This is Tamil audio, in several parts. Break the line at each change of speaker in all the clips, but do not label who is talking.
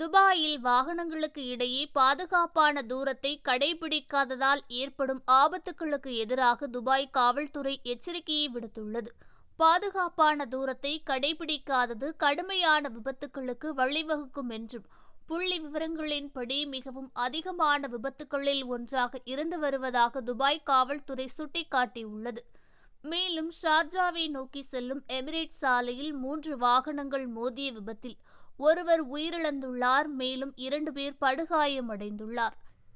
துபாயில் வாகனங்களுக்கு இடையே பாதுகாப்பான தூரத்தை கடைபிடிக்காததால் ஏற்படும் ஆபத்துகளுக்கு எதிராக துபாய் காவல்துறை எச்சரிக்கையை விடுத்துள்ளது. பாதுகாப்பான தூரத்தை கடைபிடிக்காதது கடுமையான விபத்துகளுக்கு வழிவகுக்கும் என்றும், புள்ளி விவரங்களின்படி மிகவும் அதிகமான விபத்துகளில் ஒன்றாக இருந்து வருவதாக துபாய் காவல்துறை சுட்டிக்காட்டியுள்ளது. மேலும் ஷார்ஜாவை நோக்கி செல்லும் எமிரேட் சாலையில் 3 வாகனங்கள் மோதிய விபத்தில் ஒருவர் உயிரிழந்துள்ளார். மேலும் 2 பேர் படுகாயமடைந்துள்ளார்.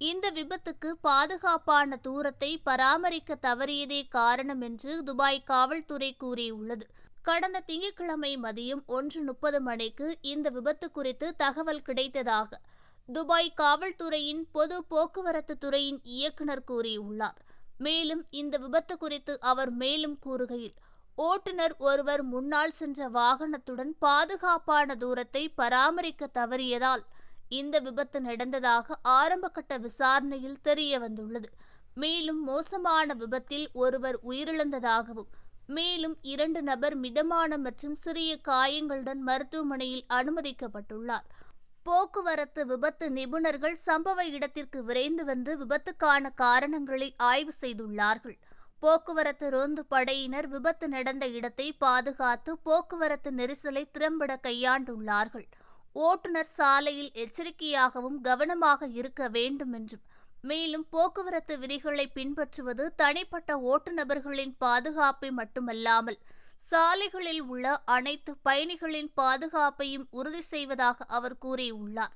இந்த விபத்துக்கு பாதுகாப்பான தூரத்தை பராமரிக்க தவறியதே காரணம் என்று துபாய் காவல்துறை கூறியுள்ளது. கடந்த திங்கட்கிழமை மதியம் 1:30 மணிக்கு இந்த விபத்து குறித்து தகவல் கிடைத்ததாக துபாய் காவல்துறையின் பொது போக்குவரத்து துறையின் இயக்குனர் கூறியுள்ளார். மேலும் இந்த விபத்து குறித்து அவர் மேலும் கூறுகையில், ஓட்டுநர் ஒருவர் முன்னால் சென்ற வாகனத்துடன் பாதுகாப்பான தூரத்தை பராமரிக்க தவறியதால் இந்த விபத்து நடந்ததாக ஆரம்பகட்ட விசாரணையில் தெரிய வந்துள்ளது. மேலும் மோசமான விபத்தில் ஒருவர் உயிரிழந்ததாகவும், மேலும் 2 நபர் மிதமான மற்றும் சிறிய காயங்களுடன் மருத்துவமனையில் அனுமதிக்கப்பட்டுள்ளார். போக்குவரத்து விபத்து நிபுணர்கள் சம்பவ இடத்திற்கு விரைந்து வந்து விபத்துக்கான காரணங்களை ஆய்வு செய்துள்ளார்கள். போக்குவரத்து ரோந்து படையினர் விபத்து நடந்த இடத்தை பாதுகாத்து போக்குவரத்து நெரிசலை திறம்பட கையாண்டுள்ளார்கள். ஓட்டுநர் சாலையில் எச்சரிக்கையாகவும் கவனமாக இருக்க வேண்டும் என்றும், மேலும் போக்குவரத்து விதிகளை பின்பற்றுவது தனிப்பட்ட ஓட்டுநர்களின் பாதுகாப்பை மட்டுமல்லாமல் சாலைகளில் உள்ள அனைத்து பயணிகளின் பாதுகாப்பையும் உறுதி செய்வதாக அவர் கூறியுள்ளார்.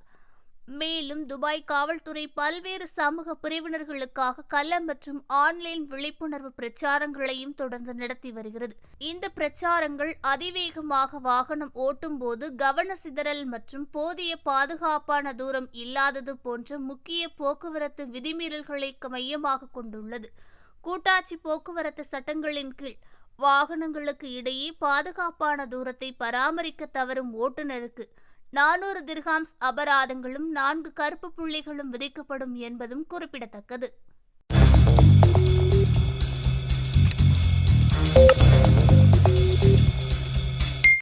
மேலும் துபாய் காவல்துறை பல்வேறு சமூக பிரிவினர்களுக்காக கள மற்றும் ஆன்லைன் விழிப்புணர்வு பிரச்சாரங்களையும் தொடர்ந்து நடத்தி வருகிறது. இந்த பிரச்சாரங்கள் அதிவேகமாக வாகனம் ஓட்டும் போது கவன சிதறல் மற்றும் போதிய பாதுகாப்பான தூரம் இல்லாதது போன்ற முக்கிய போக்குவரத்து விதிமீறல்களை மையமாக கொண்டுள்ளது. கூட்டாட்சி போக்குவரத்து சட்டங்களின் கீழ் வாகனங்களுக்கு இடையே பாதுகாப்பான தூரத்தை பராமரிக்க தவறும் ஓட்டுநருக்கு 400 திர்ஹாம்ஸ் அபராதங்களும் 4 கருப்பு புள்ளிகளும் விதிக்கப்படும் என்பதும் குறிப்பிடத்தக்கது.